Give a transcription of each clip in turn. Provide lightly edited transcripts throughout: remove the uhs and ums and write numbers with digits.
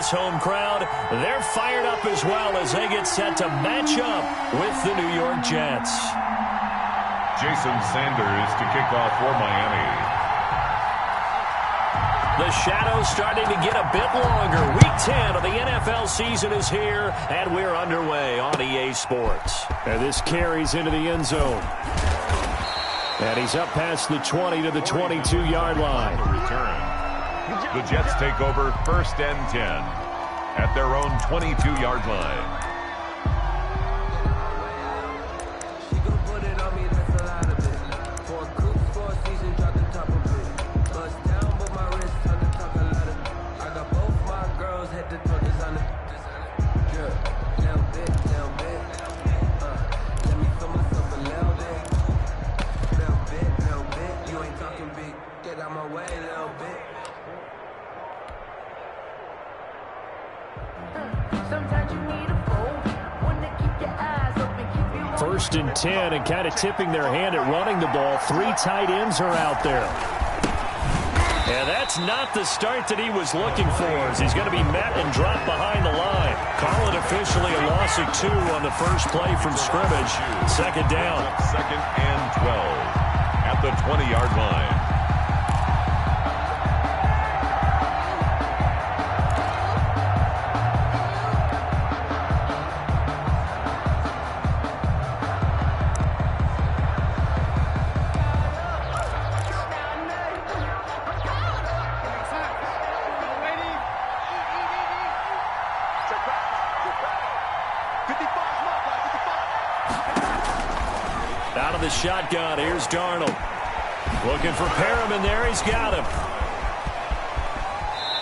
this home crowd, they're fired up as well as they get set to match up with the New York Jets. Jason Sanders to kick off for Miami. The shadow's starting to get a bit longer. Week 10 of the NFL season is here, and we're underway on EA Sports. And this carries into the end zone. And he's up past the 20 to the 22-yard line. Return. The Jets take over 1st and 10 at their own 22-yard line. First and 10, and kind of tipping their hand at running the ball. 3 tight ends are out there. And that's not the start that he was looking for, as he's going to be met and dropped behind the line. Call it officially a loss of 2 on the first play from scrimmage. Second down. 2nd and 12 at the 20-yard line. Out of the shotgun, here's Darnold. Looking for Perriman there, he's got him.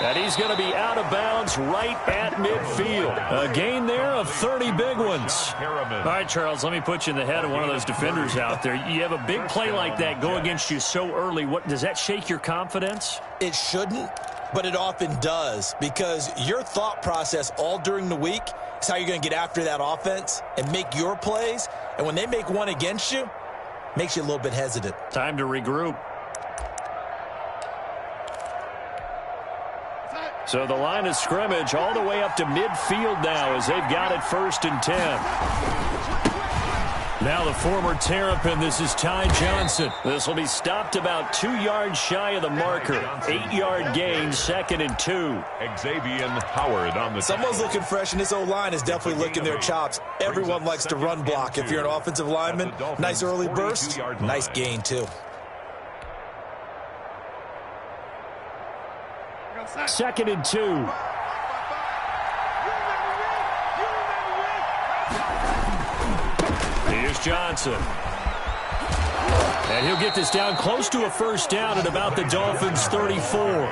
And he's going to be out of bounds right at midfield. A gain there of 30 big ones. All right, Charles, let me put you in the head of one of those defenders out there. You have a big play like that go against you so early. What does that shake your confidence? It shouldn't, but it often does, because your thought process all during the week is how you're going to get after that offense and make your plays. And when they make one against you, makes you a little bit hesitant. Time to regroup. So the line of scrimmage all the way up to midfield now as they've got it 1st and 10. Now the former Terrapin, this is Ty Johnson. This will be stopped about 2 yards shy of the marker. 8-yard gain, 2nd and 2. Xavier Howard on the Someone's looking fresh, and this O-line is definitely licking their chops. Everyone likes to run block. If you're an offensive lineman, nice early burst, nice gain too. 2nd and 2. Here's Johnson. And he'll get this down close to a first down at about the Dolphins' 34.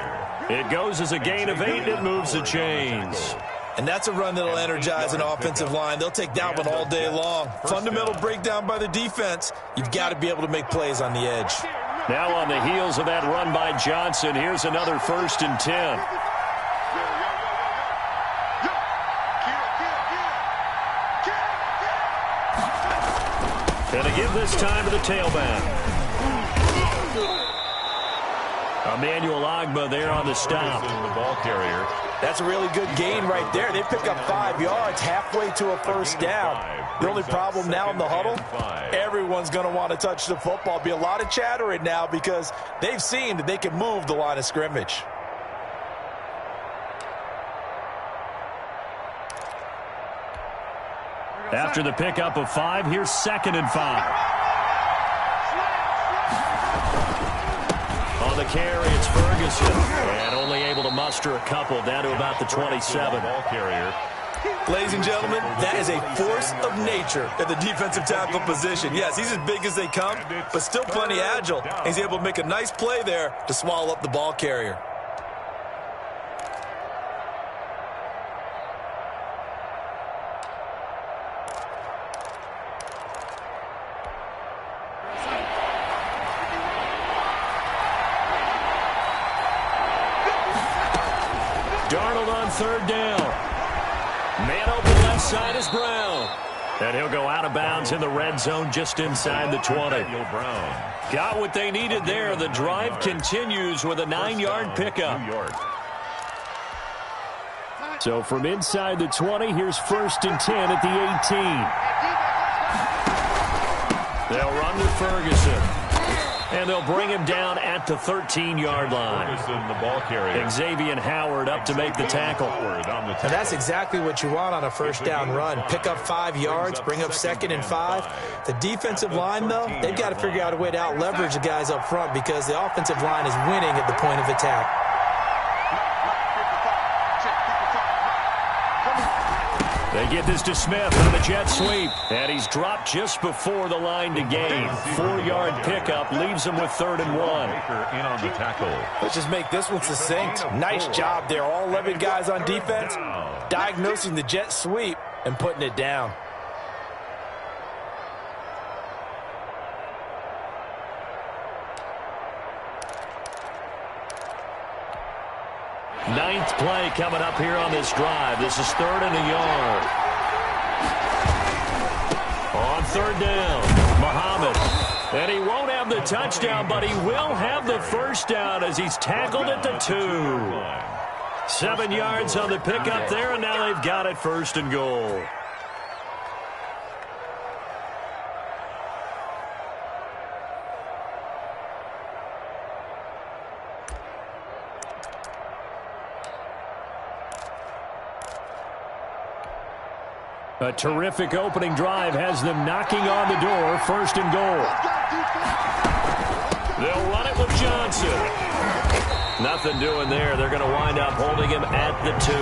It goes as a gain of 8, and it moves the chains. And that's a run that'll energize an offensive line. They'll take that one all day long. Fundamental breakdown by the defense. You've got to be able to make plays on the edge. Now on the heels of that run by Johnson, here's another 1st and 10. And to give this time to the tailback. Emmanuel Ogbah there on the stop. The ball carrier. That's a really good gain right there. They pick up 5 yards halfway to a first down. The only problem now in the huddle, everyone's going to want to touch the football. Be a lot of chattering now because they've seen that they can move the line of scrimmage. After the pickup of 5, here's 2nd and 5. On the carry, it's Ferguson. And only able to muster a couple down to about the 27. Ball carrier. Ladies and gentlemen, that is a force of nature at the defensive tackle position. Yes, he's as big as they come, but still plenty agile. He's able to make a nice play there to swallow up the ball carrier. Darnold on 3rd down. Man open left side is Brown. And he'll go out of bounds in the red zone just inside the 20. Got what they needed there. The drive continues with a 9-yard pickup. So from inside the 20, here's 1st and 10 at the 18. They'll run with Ferguson. And they'll bring him down at the 13-yard line. Ferguson, the ball carrier. Xavier Howard up to make the tackle. And that's exactly what you want on a first down run. Pick up 5 yards, bring up 2nd and 5. The defensive line, though, they've got to figure out a way to out-leverage the guys up front because the offensive line is winning at the point of attack. They get this to Smith on the jet sweep. And he's dropped just before the line to gain. 4-yard pickup leaves him with 3rd and 1. In on the tackle. Let's just make this one succinct. Nice job there. All 11 guys on defense diagnosing the jet sweep and putting it down. Ninth play coming up here on this drive. This is 3rd and a yard. On 3rd down, Muhammad. And he won't have the touchdown, but he will have the first down as he's tackled at the 2. 7 yards on the pickup there, and now they've got it 1st and goal. A terrific opening drive has them knocking on the door. 1st and goal. They'll run it with Johnson. Nothing doing there. They're going to wind up holding him at the 2.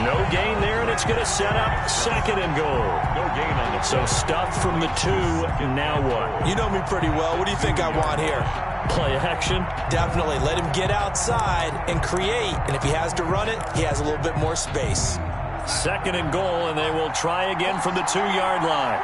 No gain there, and it's going to set up 2nd and goal. No gain on the So stuffed from the 2. Now what? You know me pretty well. What do you think I want here? Play action? Definitely. Let him get outside and create. And if he has to run it, he has a little bit more space. 2nd and goal, and they will try again from the 2-yard line.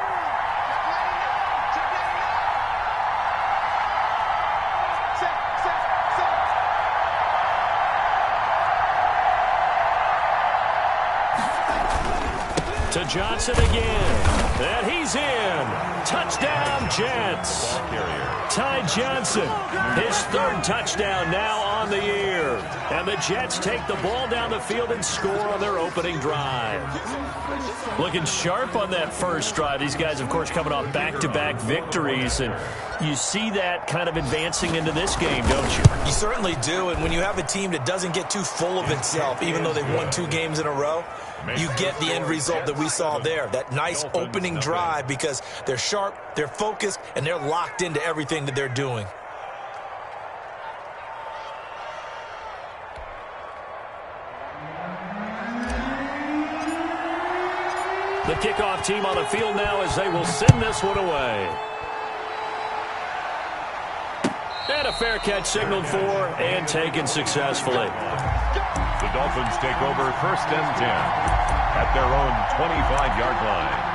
To Johnson again. And he's in. Touchdown, Jets. Ty Johnson, his 3rd touchdown now on the year. And the Jets take the ball down the field and score on their opening drive. Looking sharp on that first drive. These guys, of course, coming off back-to-back victories. And you see that kind of advancing into this game, don't you? You certainly do. And when you have a team that doesn't get too full of itself, even though they've won 2 games in a row, you get the end result that we saw there. That nice opening drive because they're sharp, they're focused, and they're locked into everything that they're doing. The kickoff team on the field now as they will send this one away. And a fair catch signaled for and taken successfully. The Dolphins take over 1st and 10 at their own 25-yard line.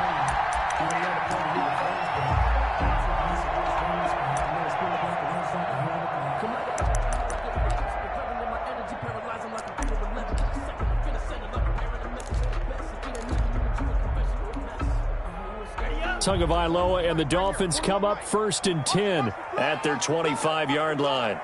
Tagovailoa and the Dolphins come up 1st and 10 at their 25-yard line.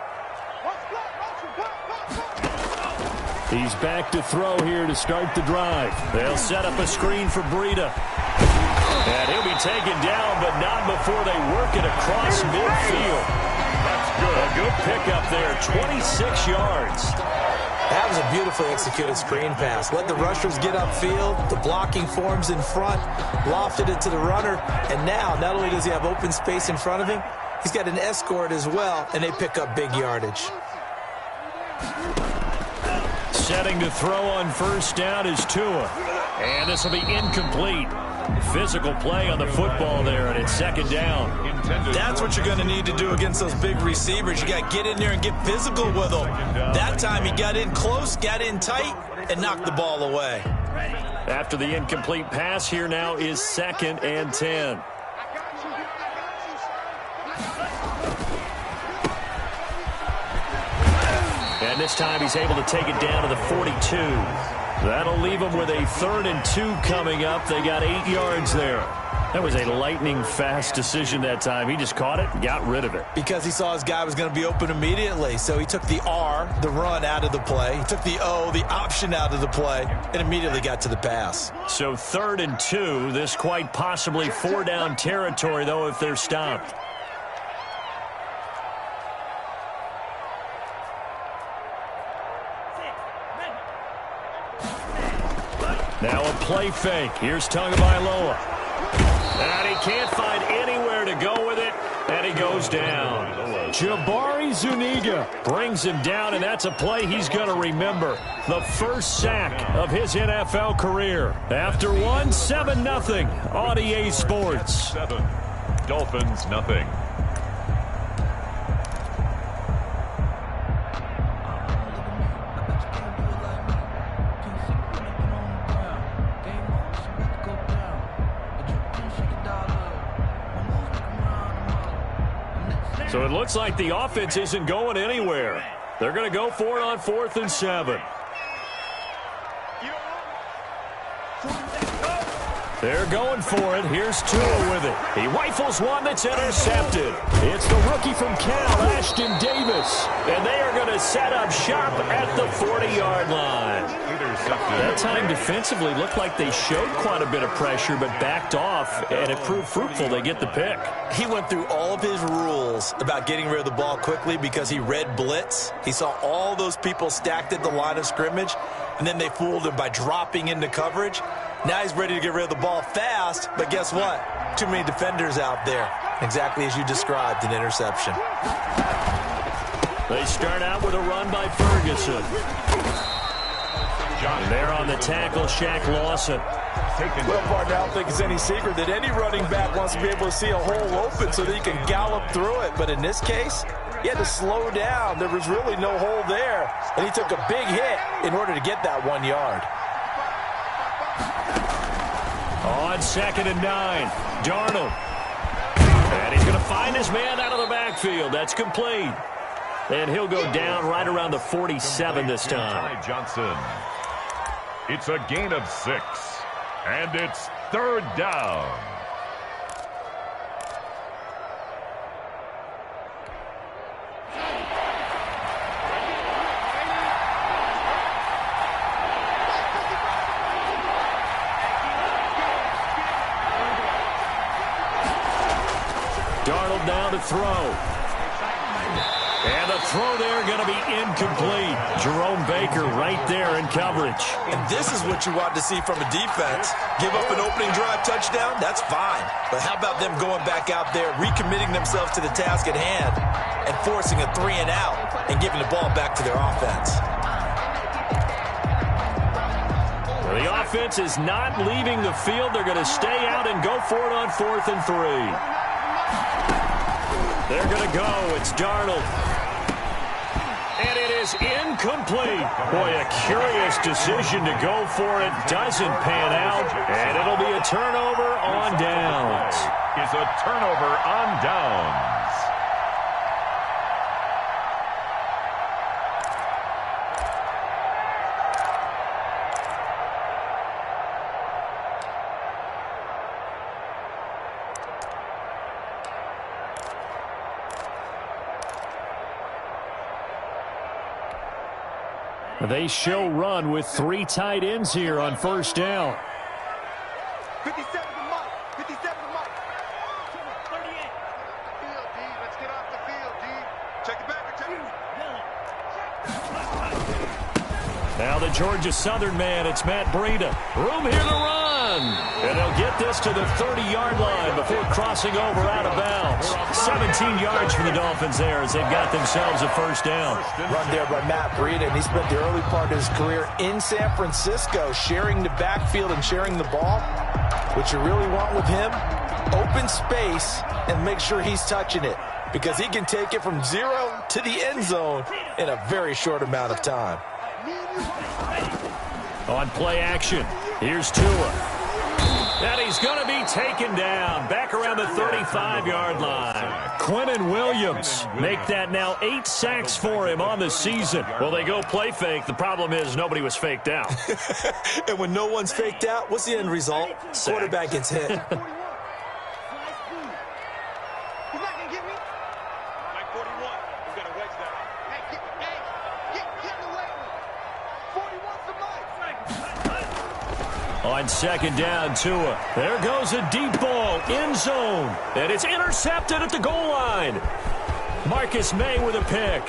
He's back to throw here to start the drive. They'll set up a screen for Breida. And he'll be taken down, but not before they work it across midfield. That's good. A good pickup there, 26 yards. That was a beautifully executed screen pass. Let the rushers get upfield. The blocking forms in front. Lofted it to the runner. And now, not only does he have open space in front of him, he's got an escort as well, and they pick up big yardage. Setting to throw on 1st down is Tua. And this will be incomplete. Physical play on the football there, and it's 2nd down. That's what you're going to need to do against those big receivers. You got to get in there and get physical with them. That time he got in close, got in tight, and knocked the ball away. After the incomplete pass, here now is 2nd and 10. And this time he's able to take it down to the 42. That'll leave them with a 3rd and 2 coming up. They got 8 yards there. That was a lightning-fast decision that time. He just caught it and got rid of it. Because he saw his guy was going to be open immediately. So he took the R, the run, out of the play. He took the O, the option, out of the play, and immediately got to the pass. So 3rd and 2. This quite possibly 4-down territory, though, if they're stopped. Now a play fake. Here's Tagovailoa. And he can't find anywhere to go with it, and he goes down. Jabari Zuniga brings him down, and that's a play he's going to remember. The first sack of his NFL career. After one, 7-0 on EA Sports. 7. Dolphins, nothing. So it looks like the offense isn't going anywhere. They're going to go for it on 4th and 7. They're going for it. Here's Tua with it. He rifles one that's intercepted. It's the rookie from Cal, Ashton Davis. And they are going to set up shop at the 40-yard line. That time defensively looked like they showed quite a bit of pressure but backed off, and it proved fruitful. They get the pick. He went through all of his rules about getting rid of the ball quickly because he read blitz. He saw all those people stacked at the line of scrimmage, and then they fooled him by dropping into coverage. Now he's ready to get rid of the ball fast, but guess what? Too many defenders out there. Exactly as you described, an interception. They start out with a run by Ferguson. And there on the tackle, Shaq Lawson. Well, partner, I don't think it's any secret that any running back wants to be able to see a hole open so that he can gallop through it. But in this case, he had to slow down. There was really no hole there. And he took a big hit in order to get that 1 yard. On 2nd and 9, Darnold. And he's going to find his man out of the backfield. That's complete. And he'll go down right around the 47 this time. Johnson. It's a gain of 6. And it's 3rd down. Darnold now to throw. And the throw there going to be incomplete. Jerome Baker right there in coverage. And this is what you want to see from a defense. Give up an opening drive touchdown, that's fine. But how about them going back out there, recommitting themselves to the task at hand, and forcing a 3-and-out and giving the ball back to their offense? Well, the offense is not leaving the field. They're going to stay out and go for it on 4th and 3. They're going to go. It's Darnold. And it is incomplete. Boy, a curious decision to go for it. Doesn't pan out. And it'll be a turnover on downs. Is a turnover on downs. They show run with 3 tight ends here on 1st down. 57 to Mike. 57 to Mike. 38. Field, D. Let's get off the field, D. Check it back. Now the Georgia Southern man, it's Matt Breida. Room here to run. And they'll get this to the 30-yard line before crossing over out of bounds. 17 yards for the Dolphins there as they've got themselves a 1st down. Run there by Matt Breida, and he spent the early part of his career in San Francisco sharing the backfield and sharing the ball. What you really want with him, open space and make sure he's touching it, because he can take it from 0 to the end zone in a very short amount of time. On play action, here's Tua. And he's going to be taken down back around the 35-yard line. Quinnen Williams make that now 8 sacks for him on the season. Well, they go play fake. The problem is nobody was faked out. And when no one's faked out, what's the end result? Sack. Quarterback gets hit. On second down, Tua. There goes a deep ball, end zone. And it's intercepted at the goal line. Marcus May with a pick.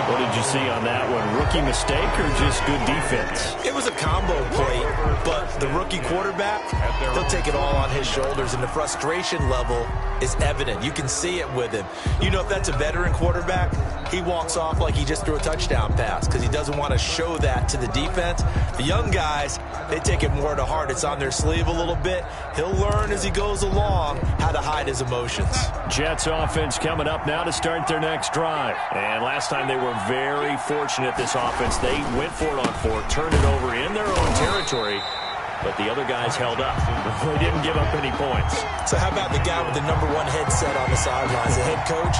What did you see on that one? Rookie mistake or just good defense? It was a combo play, but the rookie quarterback, he'll take it all on his shoulders, and the frustration level is evident. You can see it with him. You know, if that's a veteran quarterback, he walks off like he just threw a touchdown pass because he doesn't want to show that to the defense. The young guys, they take it more to heart. It's on their sleeve a little bit. He'll learn as he goes along how to hide his emotions. Jets offense coming up now to start their next drive. And last time they were very fortunate, this offense. They went for it on fourth, turned it over in their own territory, but the other guys held up. They didn't give up any points. So how about the guy with the #1 headset on the sidelines, the head coach?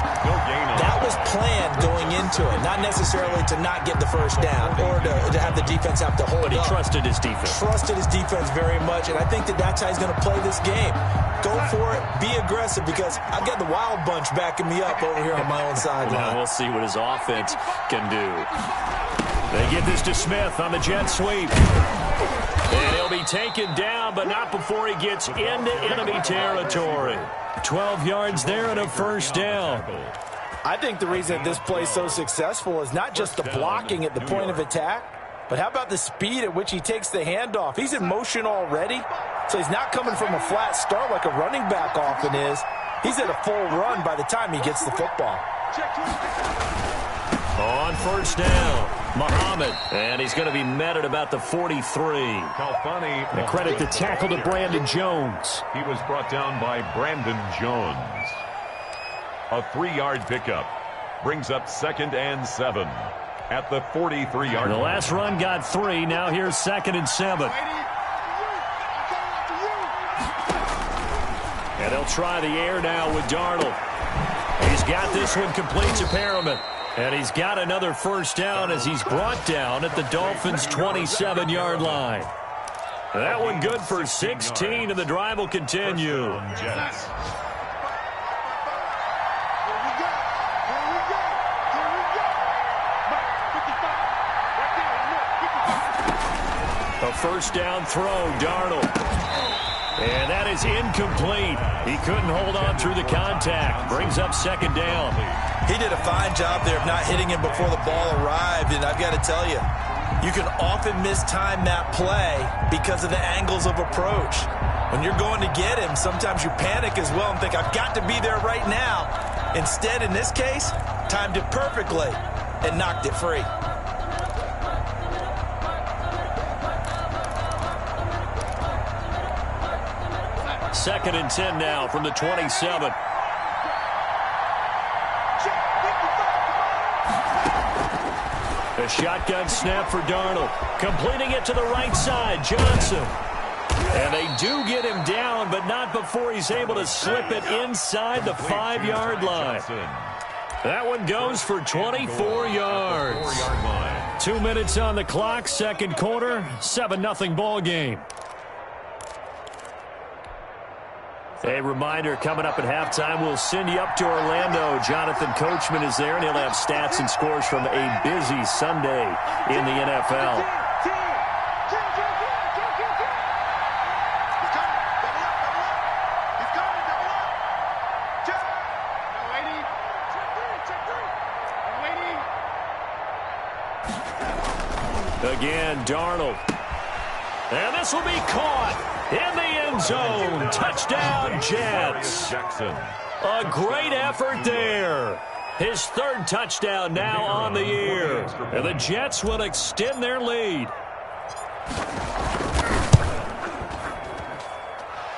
That was planned going into it, not necessarily to not get the first down or to have the defense have to hold up. But he trusted his defense. Trusted his defense very much, and I think that's how he's going to play this game. Go for it, be aggressive, because I've got the wild bunch backing me up over here on my own sideline. Now we'll see what his offense can do. They get this to Smith on the jet sweep. And he'll be taken down, but not before he gets into enemy territory. 12 yards there and a first down. I think the reason that this play is so successful is not just the blocking at the point of attack, but how about the speed at which he takes the handoff? He's in motion already, so he's not coming from a flat start like a running back often is. He's at a full run by the time he gets the football. On first down, Muhammad, and he's going to be met at about the 43. And credit the tackle to Brandon Jones. He was brought down by Brandon Jones. A 3-yard pickup brings up 2nd and 7 at the 43-yard line. The last run got 3. Now here's 2nd and 7. And they'll try the air now with Darnold. He's got this one complete to Perriman. And he's got another first down as he's brought down at the Dolphins' 27-yard line. That one good for 16, and the drive will continue. A first down throw, Darnold. And that is incomplete. He couldn't hold on through the contact. Brings up 2nd down. He did a fine job there of not hitting him before the ball arrived, and I've got to tell you, you can often mistime that play because of the angles of approach. When you're going to get him, sometimes you panic as well and think, I've got to be there right now. Instead, in this case, timed it perfectly and knocked it free. Second and 10 now from the 27. A shotgun snap for Darnold. Completing it to the right side, Johnson. And they do get him down, but not before he's able to slip it inside the 5-yard line. That one goes for 24 yards. 2 minutes on the clock, second quarter, 7-0 ball game. A reminder, coming up at halftime, we'll send you up to Orlando. Jonathan Coachman is there, and he'll have stats and scores from a busy Sunday in the NFL. Again, Darnold. And this will be caught in the end zone. Touchdown, Jets. A great effort there. His 3rd touchdown now on the year. And the Jets will extend their lead.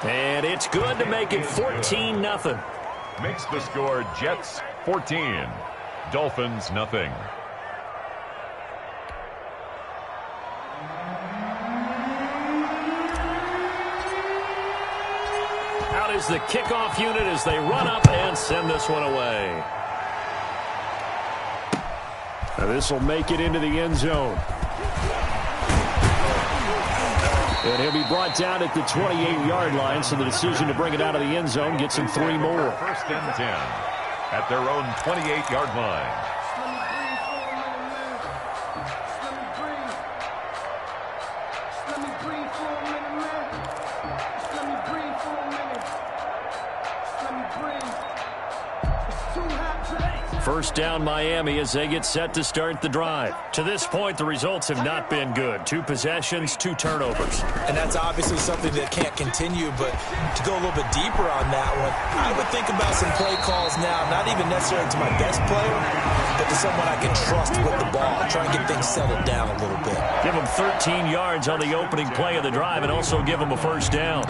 And it's good to make it 14-0. Makes the score Jets 14, Dolphins nothing. Out is the kickoff unit as they run up and send this one away. Now this will make it into the end zone. And he'll be brought down at the 28-yard line, so the decision to bring it out of the end zone gets him 3 more. 1st and 10 at their own 28-yard line. First down Miami as they get set to start the drive. To this point, the results have not been good. 2 possessions, 2 turnovers. And that's obviously something that can't continue, but to go a little bit deeper on that one, I would think about some play calls now, not even necessarily to my best player, but to someone I can trust with the ball, try and get things settled down a little bit. Give them 13 yards on the opening play of the drive and also give them a first down.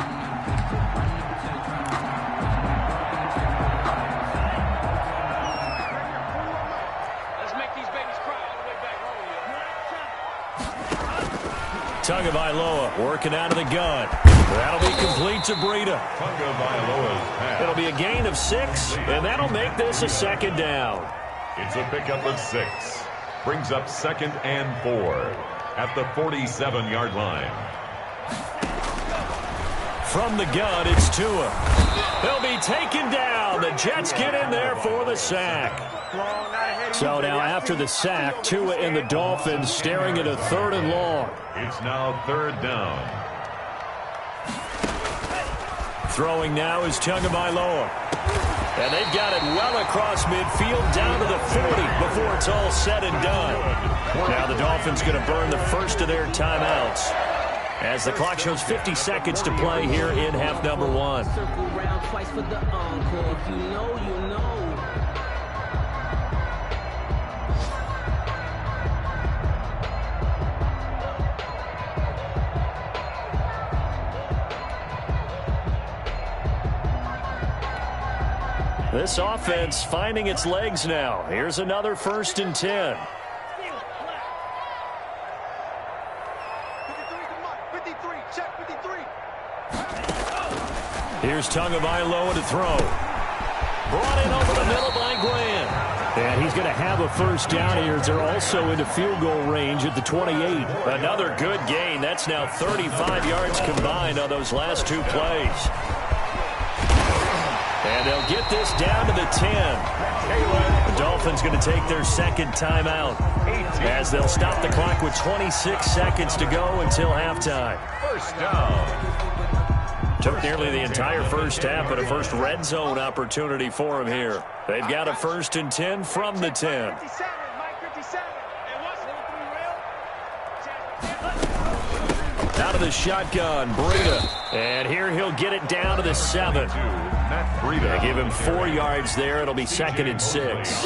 Tagovailoa working out of the gun. That'll be complete to Breida. Tagovailoa's pass. It'll be a gain of 6, and that'll make this a second down. It's a pickup of 6. Brings up 2nd and 4 at the 47-yard line. From the gun, it's Tua. They'll be taken down. The Jets get in there for the sack. So now after the sack, Tua and the Dolphins staring at a 3rd and long. It's now 3rd down. Throwing now is Tagovailoa. And they've got it well across midfield down to the 40 before it's all said and done. Now the Dolphins going to burn the first of their timeouts as the clock shows 50 seconds to play here in half number 1. Circle round twice for the encore. If you know, you know. This offense finding its legs now. Here's another 1st and 10. 53, check 53. Here's Tagovailoa to throw. Brought in over the middle by Glenn. And he's going to have a first down here. They're also into field goal range at the 28. Another good gain. That's now 35 yards combined on those last 2 plays. And they'll get this down to the 10. The Dolphins going to take their 2nd timeout as they'll stop the clock with 26 seconds to go until halftime. First down. Took nearly the entire first half, but a first red zone opportunity for him here. They've got a 1st and 10 from the 10. 57, Mike 57. Out of the shotgun, Breida. And here he'll get it down to the 7. They give him 4 yards there. It'll be 2nd and 6.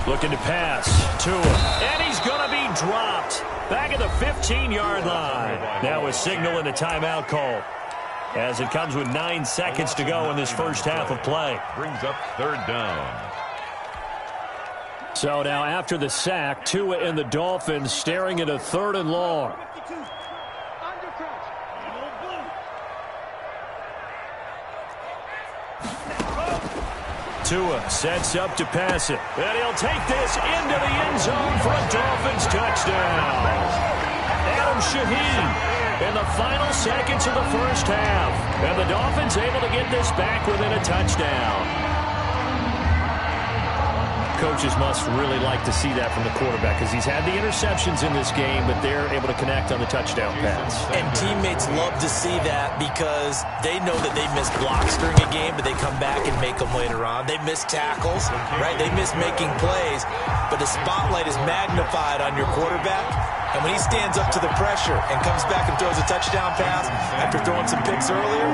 Looking to pass. Tua. And he's going to be dropped. Back at the 15-yard line. Now a signal and a timeout call, as it comes with 9 seconds to go in this first half of play. Brings up 3rd down. So now after the sack, Tua and the Dolphins staring at a 3rd and long. Tua sets up to pass it. And he'll take this into the end zone for a Dolphins touchdown. Adam Shaheen in the final seconds of the first half. And the Dolphins able to get this back within a touchdown. Coaches must really like to see that from the quarterback, because he's had the interceptions in this game, but they're able to connect on the touchdown pass. And teammates love to see that, because they know that they miss blocks during a game, but they come back and make them later on. They miss tackles, right? They miss making plays, but the spotlight is magnified on your quarterback. And when he stands up to the pressure and comes back and throws a touchdown pass after throwing some picks earlier,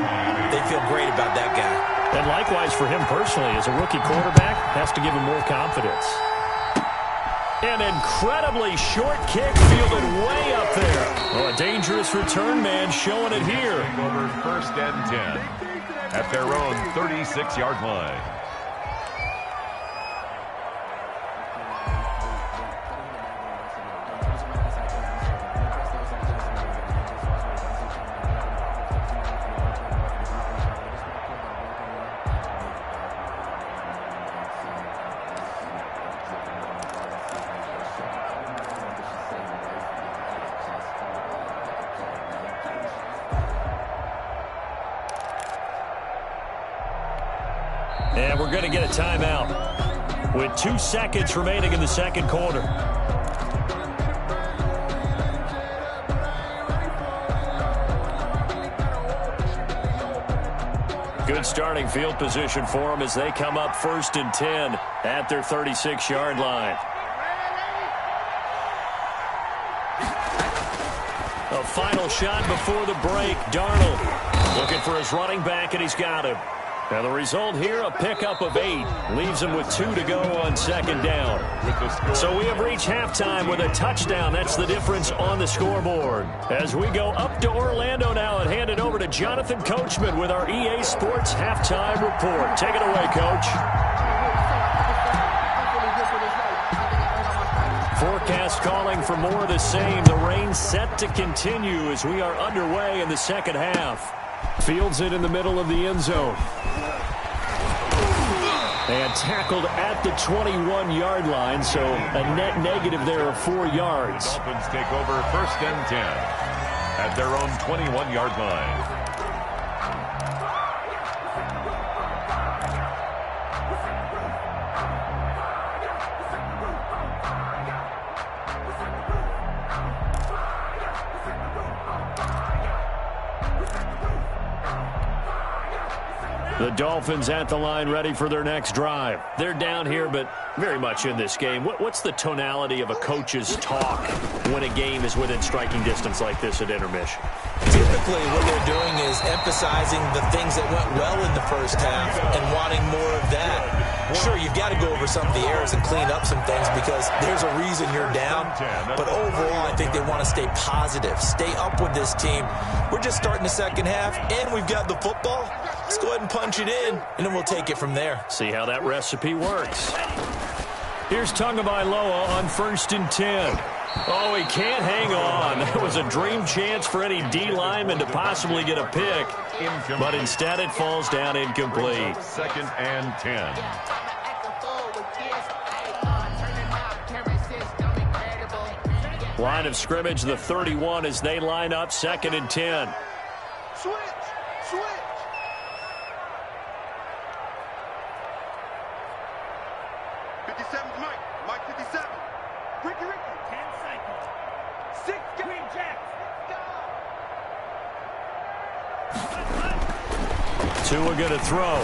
they feel great about that guy. And likewise for him personally, as a rookie quarterback, has to give him more confidence. An incredibly short kick fielded way up there. Oh, a dangerous return man showing it here. Over 1st and 10 at their own 36-yard line. And we're going to get a timeout with 2 seconds remaining in the second quarter. Good Good starting field position for them as they come up 1st and 10 at their 36-yard line. A final shot before the break. Darnold looking for his running back, and he's got him. Now the result here, a pickup of 8. Leaves him with 2 to go on 2nd down. So we have reached halftime with a touchdown. That's the difference on the scoreboard. As we go up to Orlando now and hand it over to Jonathan Coachman with our EA Sports Halftime Report. Take it away, Coach. Forecast calling for more of the same. The rain set to continue as we are underway in the second half. Fields it in the middle of the end zone. And tackled at the 21-yard line, so a net negative there of 4 yards. Dolphins take over 1st and 10 at their own 21-yard line. The Dolphins at the line ready for their next drive. They're down here, but very much in this game. What's the tonality of a coach's talk when a game is within striking distance like this at intermission? Typically, what they're doing is emphasizing the things that went well in the first half and wanting more of that. Sure, you've got to go over some of the errors and clean up some things because there's a reason you're down. But overall, I think they want to stay positive, stay up with this team. We're just starting the second half, and we've got the football. Let's go ahead and punch it in, and then we'll take it from there. See how that recipe works. Here's Tagovailoa on 1st and 10. Oh, he can't hang on. That was a dream chance for any D lineman to possibly get a pick. But instead it falls down incomplete. 2nd and 10. Line of scrimmage, the 31 as they line up 2nd and 10. Switch. 57's Mike. Mike 57. Ricky. 10 seconds. 6 Green Jack. Tua going to throw.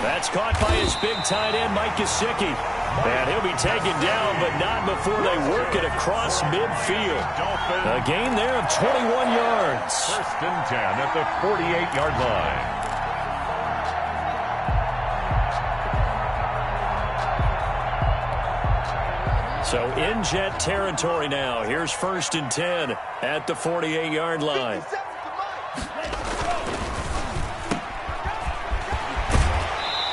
That's caught by his big tight end, Mike Gesicki. And he'll be taken down, but not before they work it across midfield. A gain there of 21 yards. 1st and 10 at the 48-yard line. So in Jet territory now. Here's 1st and 10 at the 48-yard line.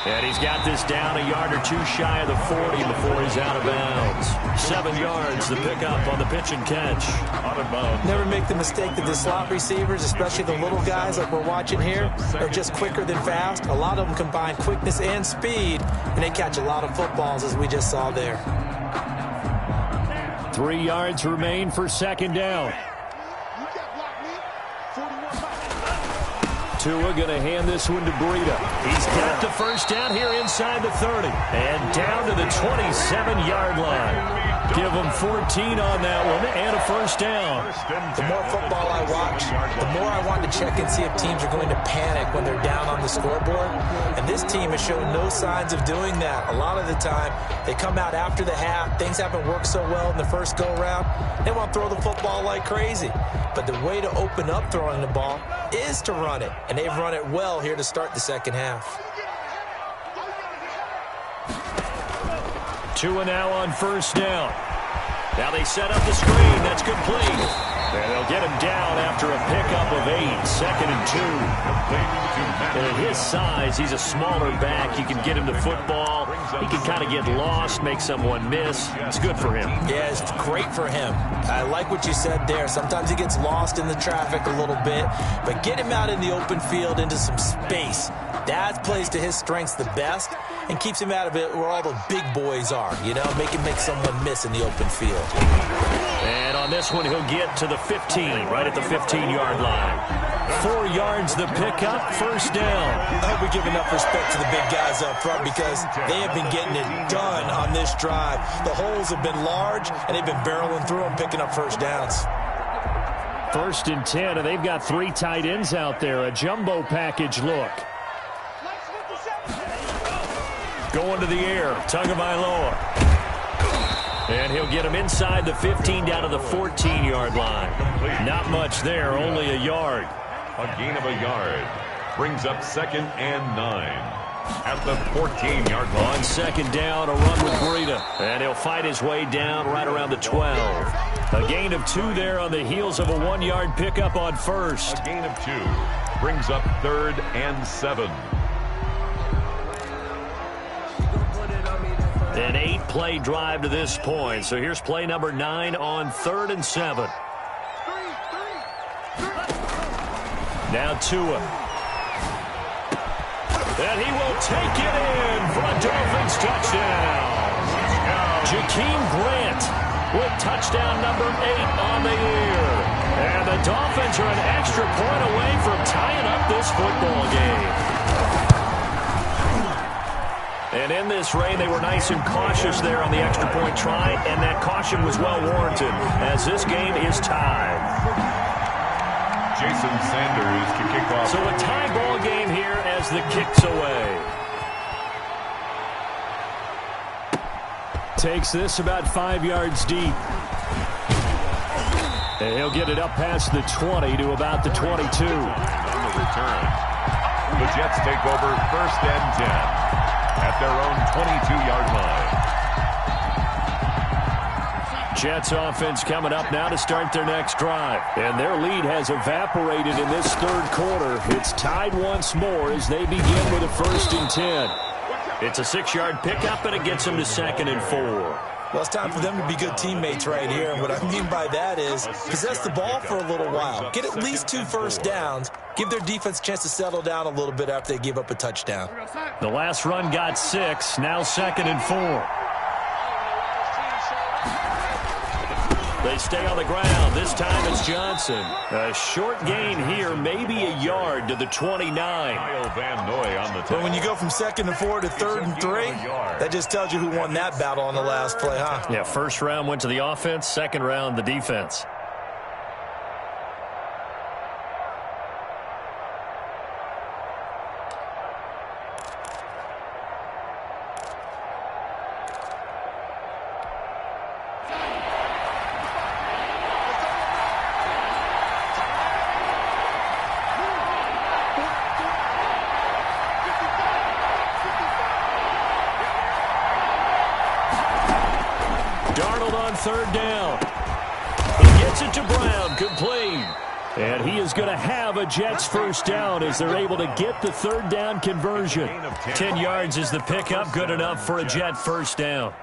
And he's got this down a yard or 2 shy of the 40 before he's out of bounds. 7 yards, the pickup on the pitch and catch. Out of bounds. Never make the mistake that the slot receivers, especially the little guys like we're watching here, are just quicker than fast. A lot of them combine quickness and speed, and they catch a lot of footballs, as we just saw there. 3 yards remain for 2nd down. Tua going to hand this one to Breida. He's got the 1st down here inside the 30. And down to the 27-yard line. Give him 14 on that one and a 1st down. The more football I watch, the more I want to check and see if teams are going to panic when they're down on the scoreboard. And this team has shown no signs of doing that. A lot of the time, they come out after the half. Things haven't worked so well in the first go-around. They want to throw the football like crazy. But the way to open up throwing the ball is to run it. And they've run it well here to start the second half. Tua now on 1st down. Now they set up the screen. That's complete. And they'll get him down after a pickup of 8. 2nd and 2. And at his size, he's a smaller back. You can get him the football. He can kind of get lost, make someone miss. It's good for him. Yeah, it's great for him. I like what you said there. Sometimes he gets lost in the traffic a little bit. But get him out in the open field into some space. That plays to his strengths the best and keeps him out of it where all the big boys are. You know, make someone miss in the open field. And on this one, he'll get to the 15, right at the 15-yard line. 4 yards the pickup, 1st down. I hope we give enough respect to the big guys up front because they have been getting it done on this drive. The holes have been large, and they've been barreling through them, picking up 1st downs. First and 10, and they've got 3 tight ends out there. A jumbo package look. Going to the air. Tagovailoa. And he'll get him inside the 15 down to the 14-yard line. Not much there, only a yard. A gain of a yard. Brings up 2nd and 9. At the 14-yard line. On 2nd down, a run with Breida. And he'll fight his way down right around the 12. A gain of 2 there on the heels of a 1-yard pickup on first. A gain of 2. Brings up 3rd and 7. An 8-play drive to this point. So here's play number 9 on 3rd and 7. Now Tua. And he will take it in for a Dolphins touchdown. Jakeem Grant with touchdown number 8 on the year. And the Dolphins are an extra point away from tying up this football game. And in this rain, they were nice and cautious there on the extra point try, and that caution was well warranted as this game is tied. Jason Sanders to kick off. So a tie ball game here as the kick's away. Takes this about 5 yards deep. And he'll get it up past the 20 to about the 22. On the return. The Jets take over 1st and 10 at their own 22-yard line. Jets offense coming up now to start their next drive. And their lead has evaporated in this 3rd quarter. It's tied once more as they begin with a 1st and 10. It's a 6-yard pickup, and it gets them to 2nd and 4. Well, it's time for them to be good teammates right here. And what I mean by that is possess the ball for a little while. Get at least 2 first downs. Give their defense a chance to settle down a little bit after they give up a touchdown. The last run got 6. Now 2nd and 4. They stay on the ground. This time it's Johnson. A short gain here, maybe a yard to the 29. Van Noy on the But when you go from 2nd and 4 to 3rd and 3, that just tells you who won that battle on the last play, huh? Yeah, first round went to the offense, 2nd round the defense. Darnold on 3rd down. He gets it to Brown, complete. And he is going to have a Jets first down as they're able to get the 3rd down conversion. 10 yards is the pickup, good enough for a Jet first down.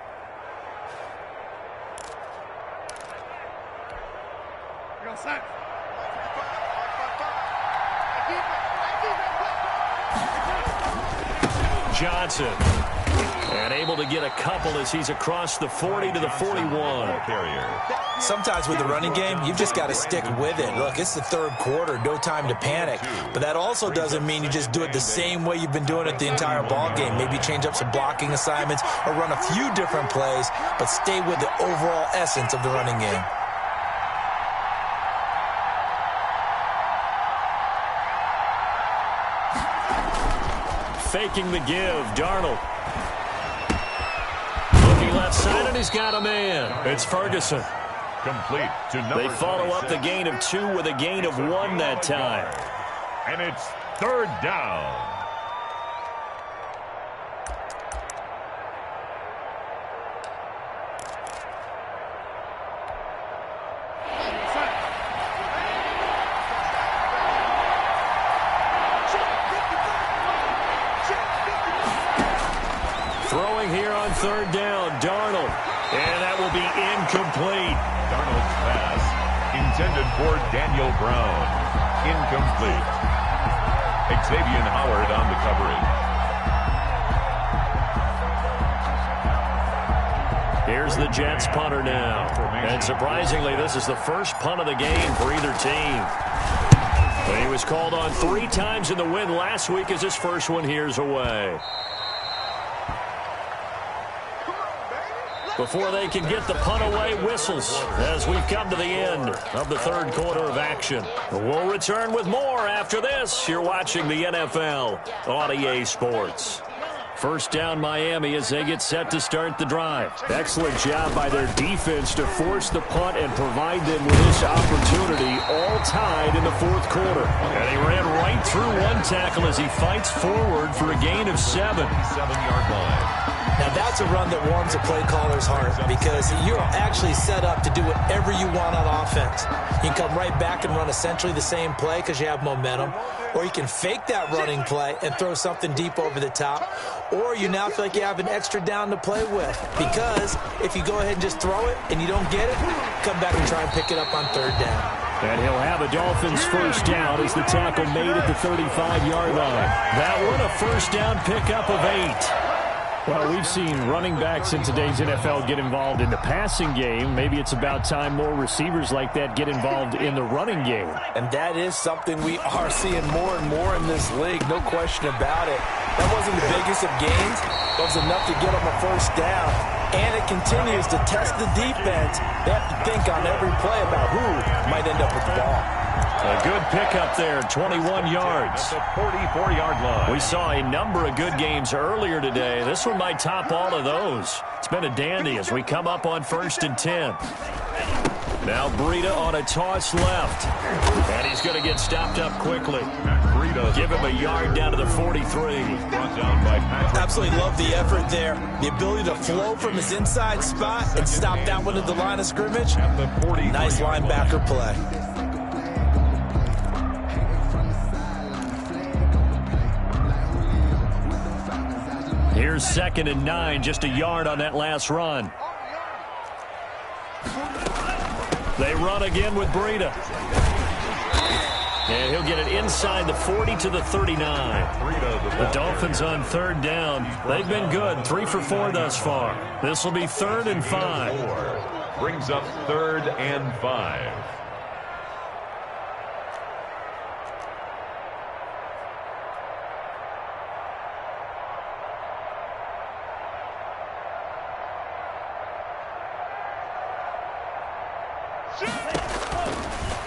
Johnson. And able to get a couple as he's across the 40 to the 41. Sometimes with the running game, you've just got to stick with it. Look, it's the 3rd quarter, no time to panic. But that also doesn't mean you just do it the same way you've been doing it the entire ball game. Maybe change up some blocking assignments or run a few different plays, but stay with the overall essence of the running game. Faking the give, Darnold. Left side, and he's got a man. It's Ferguson. Complete to number. They follow up the gain of 2 with a gain of 1 that time. And it's 3rd down. Throwing here on 3rd down, Darnold. And that will be incomplete. Darnold's pass intended for Daniel Brown. Incomplete. Xavier Howard on the coverage. Here's the Jets punter now. And surprisingly, this is the first punt of the game for either team. But he was called on 3 times in the win last week as his first one here's away. before they can get the punt away. Whistles as we've come to the end of the third quarter of action. We'll return with more after this. You're watching the NFL on EA Sports. First down Miami as they get set to start the drive. Excellent job by their defense to force the punt and provide them with this opportunity, all tied in the fourth quarter. And he ran right through one tackle as he fights forward for a gain of 7. 7-yard line. Now, that's a run that warms a play caller's heart because you're actually set up to do whatever you want on offense. You can come right back and run essentially the same play because you have momentum, or you can fake that running play and throw something deep over the top, or you now feel like you have an extra down to play with because if you go ahead and just throw it and you don't get it, come back and try and pick it up on third down. And he'll have a Dolphins first down as the tackle made at the 35-yard line. That one a first down pickup of 8. Well, we've seen running backs in today's NFL get involved in the passing game. Maybe it's about time more receivers like that get involved in the running game. And that is something we are seeing more and more in this league, no question about it. That wasn't the biggest of gains. That was enough to get them a first down. And it continues to test the defense. They have to think on every play about who might end up with the ball. A good pickup there, 21 yards. At the 44-yard line. We saw a number of good games earlier today. This one might top all of those. It's been a dandy as we come up on 1st and 10. Now Breida on a toss left. And he's going to get stopped up quickly. Give him a yard down to the 43. Absolutely love the effort there. The ability to flow from his inside spot and stop that one at the line of scrimmage. Nice linebacker play. Here's 2nd and 9, just a yard on that last run. They run again with Breida. And he'll get it inside the 40 to the 39. The Dolphins on third down. They've been good, 3 for 4 thus far. This will be 3rd and 5. Brings up 3rd and 5.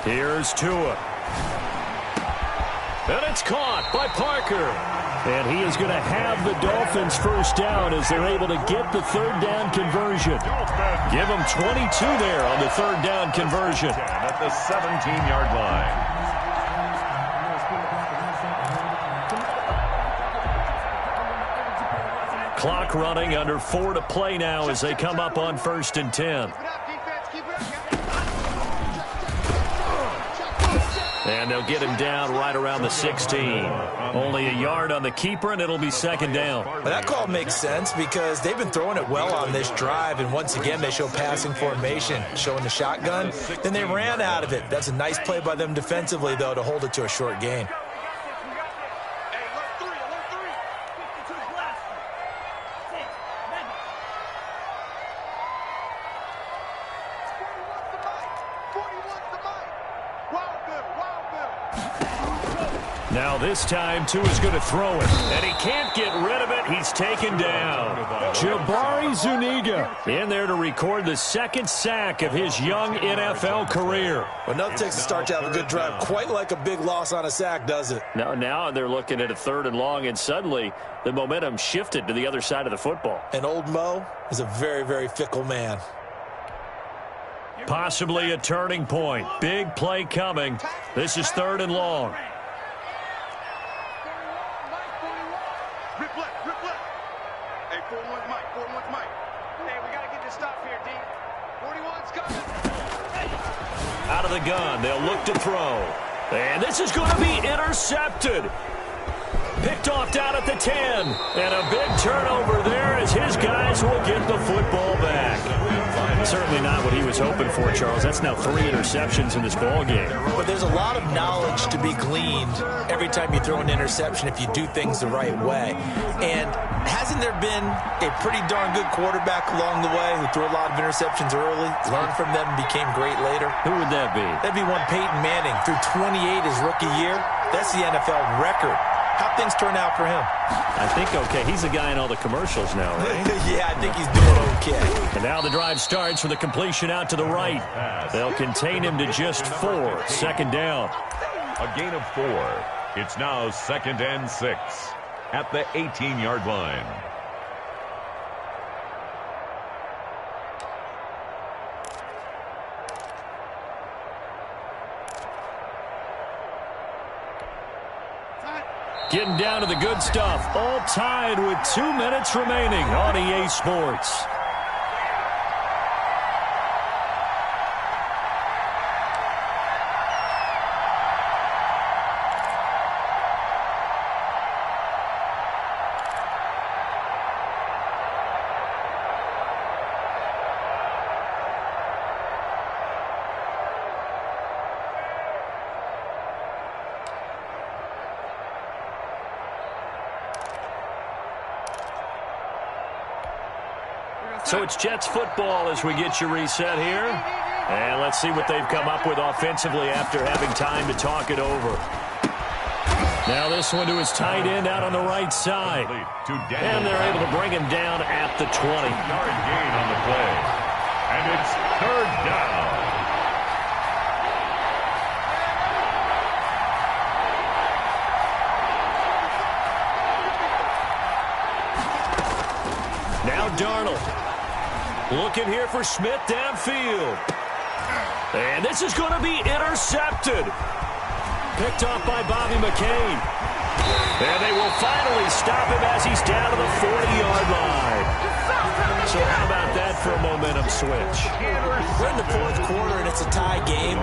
Here's Tua. And it's caught by Parker. And he is going to have the Dolphins first down as they're able to get the third down conversion. Give them 22 there on the third down conversion. At the 17-yard line. Clock running, under 4 to play now as they come up on 1st and 10. And they'll get him down right around the 16. Only a yard on the keeper, and it'll be 2nd down. Well, that call makes sense because they've been throwing it well on this drive, and once again they show passing formation, showing the shotgun. Then they ran out of it. That's a nice play by them defensively, though, to hold it to a short gain. Now this time, Tua's going to throw it, and he can't get rid of it. He's taken down. Jabari Zuniga in there to record the 2nd sack of his young NFL career. Well, nothing takes a start to have a good drive quite like a big loss on a sack, does it? Now they're looking at a 3rd and long, and suddenly the momentum shifted to the other side of the football. And old Mo is a very, very fickle man. Possibly a turning point. Big play coming. This is 3rd and long. Out of the gun, they'll look to throw. And this is going to be intercepted. Picked off down at the 10. And a big turnover there as his guys will get the football back. Certainly not what he was hoping for, Charles. That's now 3 interceptions in this ball game. But there's a lot of knowledge to be gleaned every time you throw an interception if you do things the right way. And hasn't there been a pretty darn good quarterback along the way who threw a lot of interceptions early, learned from them, and became great later? Who would that be? That'd be one Peyton Manning. Threw 28 his rookie year. That's the NFL record. How'd things turn out for him? I think okay. He's the guy in all the commercials now, right? Yeah, I think he's doing okay. And now the drive starts with a completion out to the right. They'll contain him to just 4. Second down. A gain of 4. It's now 2nd and 6 at the 18-yard line. Getting down to the good stuff. All tied with 2 minutes remaining on EA Sports. So it's Jets football as we get you reset here. And let's see what they've come up with offensively after having time to talk it over. Now this one to his tight end out on the right side. And they're able to bring him down at the 20-yard gain on the play. And it's 3rd down. Now Darnold. Looking here for Smith downfield. And this is going to be intercepted. Picked off by Bobby McCain. And they will finally stop him as he's down to the 40-yard line. So how about that for a momentum switch? We're in the 4th quarter and it's a tie game.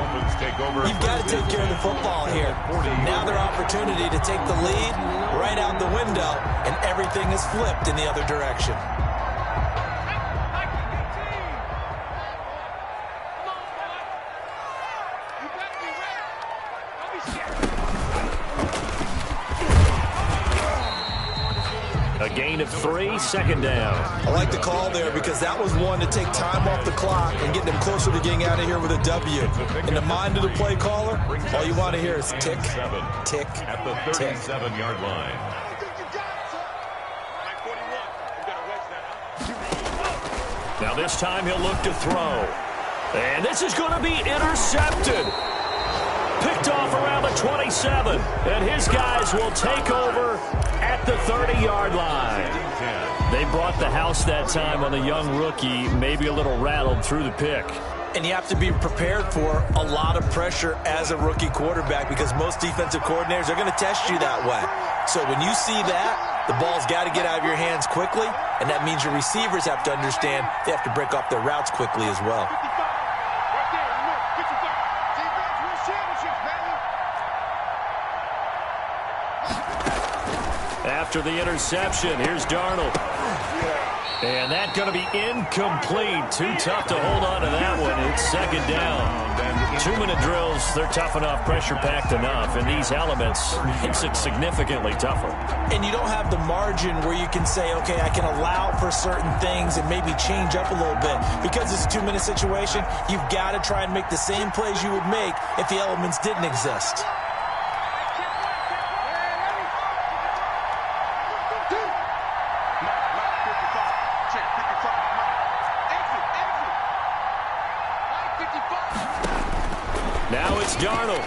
You've got to take care of the football here. Now their opportunity to take the lead right out the window, and everything is flipped in the other direction. A gain of 3, second down. I like the call there because that was one to take time off the clock and get them closer to getting out of here with a W. In the mind of the play caller, all you want to hear is tick, tick, at the 37-yard line. Now this time he'll look to throw. And this is going to be intercepted. Picked off around the 27. And his guys will take over at the 30-yard line. They brought the house that time on the young rookie, maybe a little rattled through the pick. And you have to be prepared for a lot of pressure as a rookie quarterback because most defensive coordinators are going to test you that way. So when you see that, the ball's got to get out of your hands quickly, and that means your receivers have to understand they have to break off their routes quickly as well. After the interception, here's Darnold. And that's going to be incomplete. Too tough to hold on to that one. It's second down. 2-minute drills, they're tough enough, pressure-packed enough. And these elements makes it significantly tougher. And you don't have the margin where you can say, okay, I can allow for certain things and maybe change up a little bit. Because it's a 2-minute situation, you've got to try and make the same plays you would make if the elements didn't exist. Now it's Darnold.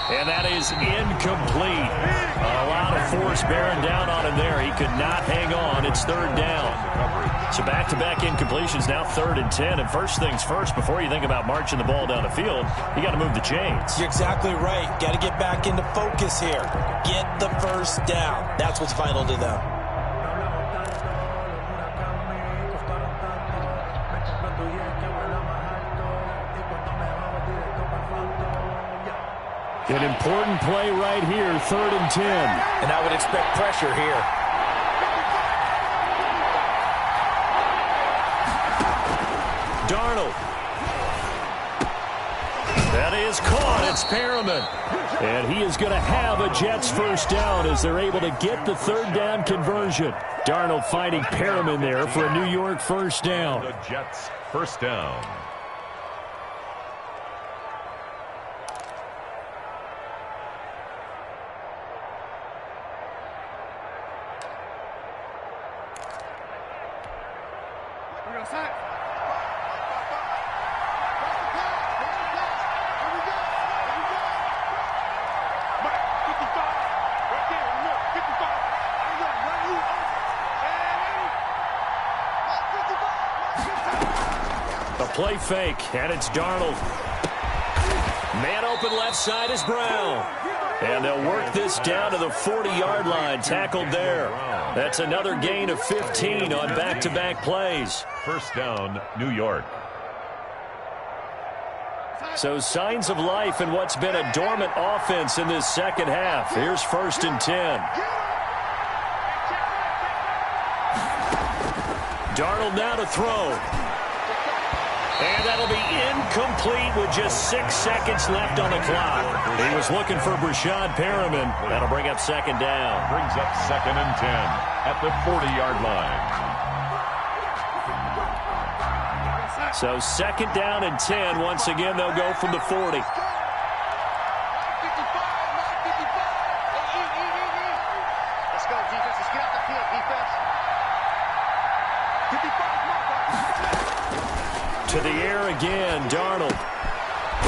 And that is incomplete. A lot of force bearing down on him there. He could not hang on. It's third down. So back-to-back incompletions, now 3rd and 10. And first things first, before you think about marching the ball down the field, you got to move the chains. You're exactly right. Got to get back into focus here. Get the first down. That's what's vital to them. An important play right here, 3rd and 10. And I would expect pressure here. Darnold. That is caught. It's Perriman. And he is going to have a Jets first down as they're able to get the 3rd down conversion. Darnold finding Perriman there for a New York first down. The Jets first down. A play fake, and it's Darnold. Man open left side is Brown. And they'll work this down to the 40-yard line, tackled there. That's another gain of 15 on back-to-back plays. First down, New York. So signs of life in what's been a dormant offense in this second half. Here's 1st and 10. Darnold now to throw. And that'll be incomplete with just 6 seconds left on the clock. He was looking for Brashad Perriman. That'll bring up second down. Brings up 2nd and 10 at the 40-yard line. So 2nd down and 10. Once again, they'll go from the 40. Let's go, defense. Let's get out the field, defense. 55. To the air again, Darnold.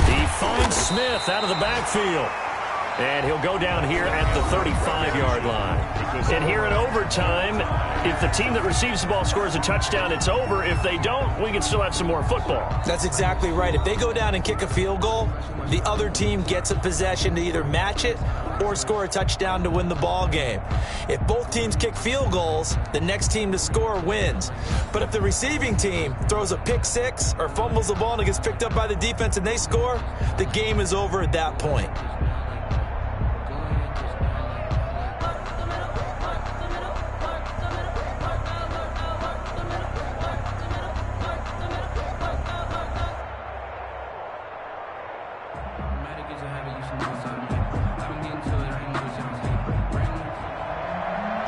He finds Smith out of the backfield. And he'll go down here at the 35-yard line. And here in overtime, if the team that receives the ball scores a touchdown, it's over. If they don't, we can still have some more football. That's exactly right. If they go down and kick a field goal, the other team gets a possession to either match it or score a touchdown to win the ball game. If both teams kick field goals, the next team to score wins. But if the receiving team throws a pick six or fumbles the ball and it gets picked up by the defense and they score, the game is over at that point.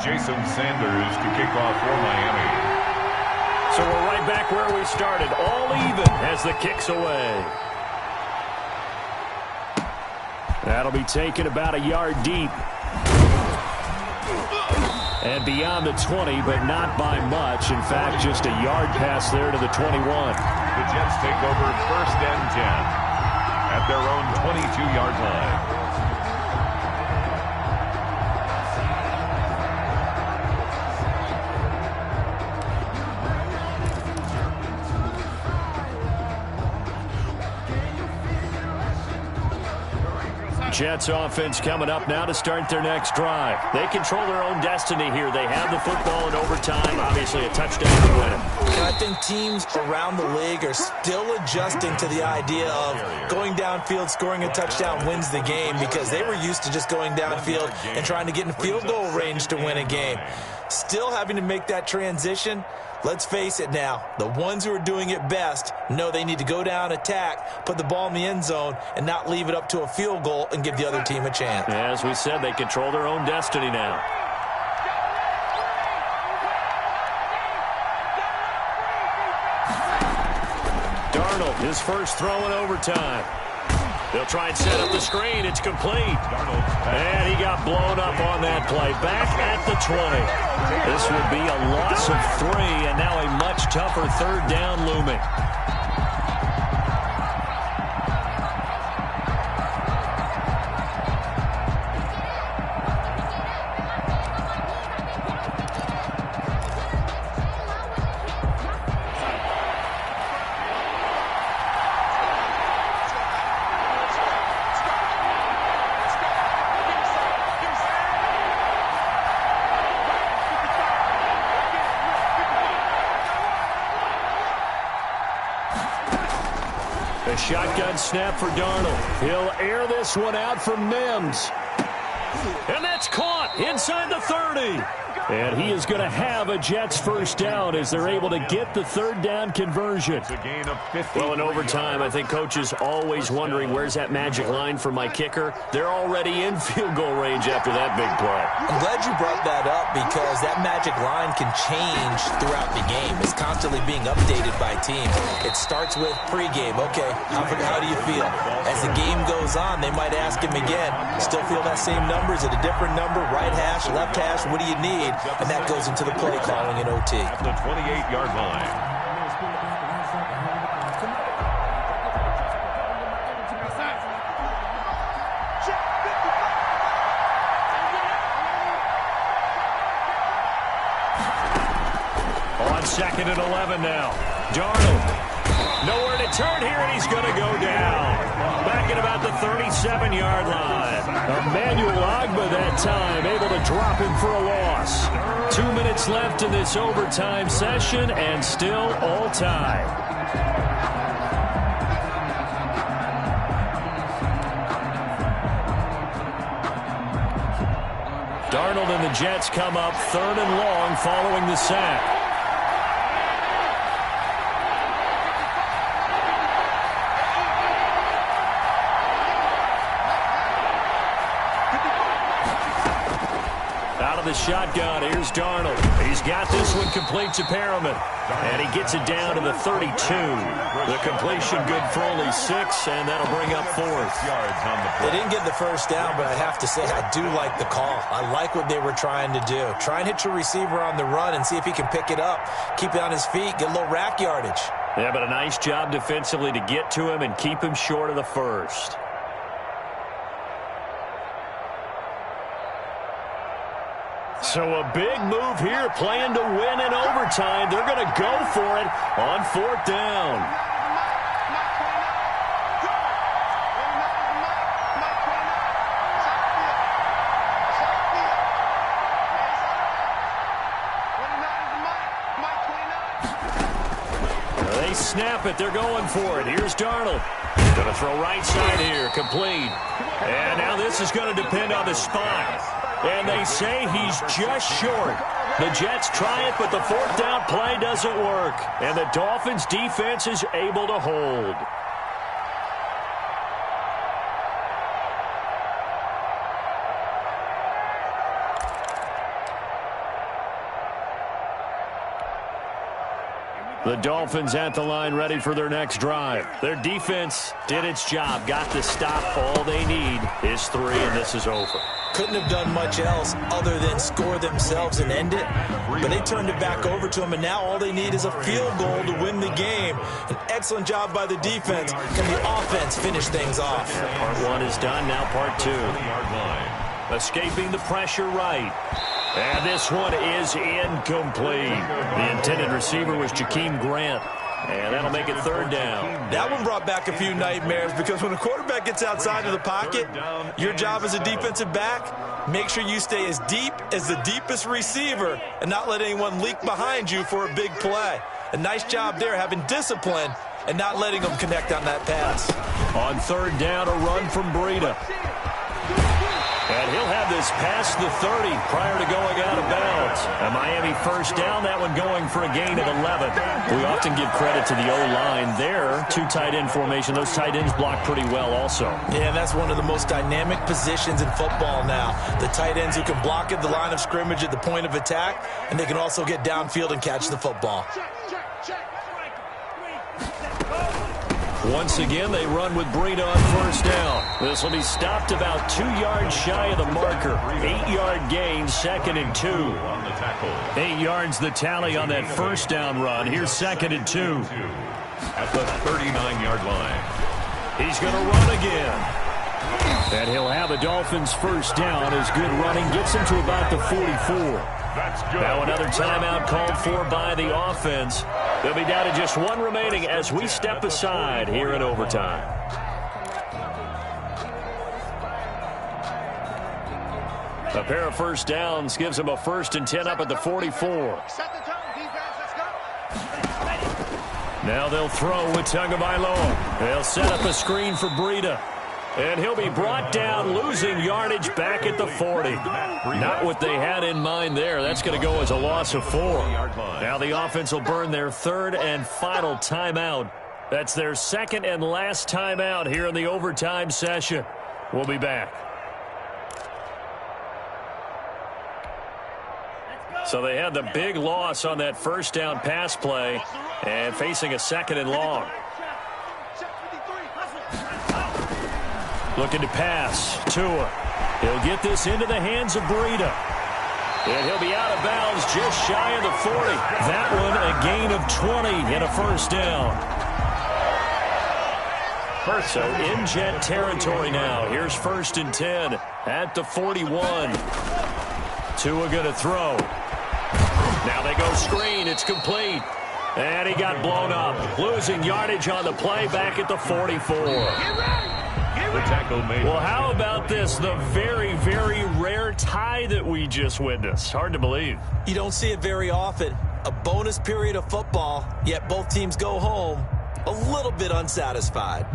Jason Sanders to kick off for Miami. So we're right back where we started, all even as the kick's away. That'll be taken about a yard deep. And beyond the 20, but not by much. In fact, just a yard pass there to the 21. The Jets take over 1st and 10 at their own 22-yard line. Jets offense coming up now to start their next drive. They control their own destiny here. They have the football in overtime. Obviously a touchdown to win it. And I think teams around the league are still adjusting to the idea of going downfield, scoring a touchdown wins the game, because they were used to just going downfield and trying to get in field goal range to win a game. Still having to make that transition. Let's face it now, the ones who are doing it best know they need to go down, attack, put the ball in the end zone, and not leave it up to a field goal and give the other team a chance. As we said, they control their own destiny now. Darnold, his first throw in overtime. They'll try and set up the screen. It's complete. And he got blown up on that play. Back at the 20. This would be a loss of 3, and now a much tougher 3rd down looming. A shotgun snap for Darnold. He'll air this one out for Mims. And that's caught inside the 30. And he is going to have a Jets first down as they're able to get the 3rd down conversion. It's a gain of 50. Well, in overtime, I think coaches always wondering, where's that magic line for my kicker? They're already in field goal range after that big play. I'm glad you brought that up, because that magic line can change throughout the game. It's constantly being updated by teams. It starts with pregame. Okay, how do you feel? As the game goes on, they might ask him again, still feel that same number? Is it a different number? Right hash, left hash, what do you need? And that goes into the play calling in OT. At the 28-yard line. 2nd and 11 now. Darnold. Nowhere to turn here, and he's going to go down. Back at about the 37-yard line. Emmanuel Ogbah that time, able to drop him for a loss. 2 minutes left in this overtime session, and still all tied. Darnold and the Jets come up 3rd and long following the sack. The shotgun. Here's Darnold. He's got this one complete to Perriman. And he gets it down to the 32. The completion good for only 6, and that'll bring up 4th. They didn't get the first down, but I have to say I do like the call. I like what they were trying to do. Try and hit your receiver on the run and see if he can pick it up. Keep it on his feet. Get a little rack yardage. Yeah, but a nice job defensively to get to him and keep him short of the first. So a big move here, playing to win in overtime. They're going to go for it on 4th down. They snap it. They're going for it. Here's Darnold. Going to throw right side here. Complete. And now this is going to depend on the spot. And they say he's just short. The Jets try it, but the 4th down play doesn't work. And the Dolphins' defense is able to hold. The Dolphins at the line ready for their next drive. Their defense did its job, got the stop. All they need is 3, and this is over. Couldn't have done much else other than score themselves and end it. But they turned it back over to them, and now all they need is a field goal to win the game. An excellent job by the defense. Can the offense finish things off? Part 1 is done, now part 2. Escaping the pressure right. And this one is incomplete. The intended receiver was Jakeem Grant. And that'll make it 3rd down. That one brought back a few nightmares because when a quarterback gets outside of the pocket, your job as a defensive back, make sure you stay as deep as the deepest receiver and not let anyone leak behind you for a big play. A nice job there, having discipline and not letting them connect on that pass. On 3rd down, a run from Breida. And he'll have this past the 30 prior to going out of bounds. A Miami 1st down, that one going for a gain of 11. We often give credit to the O-line there. 2 tight end formation. Those tight ends block pretty well also. Yeah, and that's one of the most dynamic positions in football now. The tight ends who can block at the line of scrimmage at the point of attack, and they can also get downfield and catch the football. Once again, they run with Breida on 1st down. This will be stopped about 2 yards shy of the marker. 8-yard gain, 2nd and 2. 8 yards the tally on that 1st down run. Here's 2nd and 2. At the 39-yard line. He's going to run again. And he'll have a Dolphins 1st down as good running gets him to about the 44. That's good. Now another timeout called for by the offense. They'll be down to just 1 remaining as we step aside here in overtime. A pair of 1st downs gives them a 1st and 10 up at the 44. Now they'll throw with Tagovailoa. They'll set up a screen for Breida. And he'll be brought down, losing yardage back at the 40. Not what they had in mind there. That's going to go as a loss of 4. Now the offense will burn their 3rd and final timeout. That's their 2nd and last timeout here in the overtime session. We'll be back. So they had the big loss on that 1st down pass play and facing a 2nd and long. Looking to pass. Tua. He'll get this into the hands of Breida. And he'll be out of bounds just shy of the 40. That one a gain of 20 and a 1st down. So in Jet territory now. Here's 1st and 10 at the 41. Tua going to throw. Now they go screen. It's complete. And he got blown up. Losing yardage on the play back at the 44. The tackle made. Well, how about this? The very, very rare tie that we just witnessed. Hard to believe. You don't see it very often. A bonus period of football, yet both teams go home a little bit unsatisfied.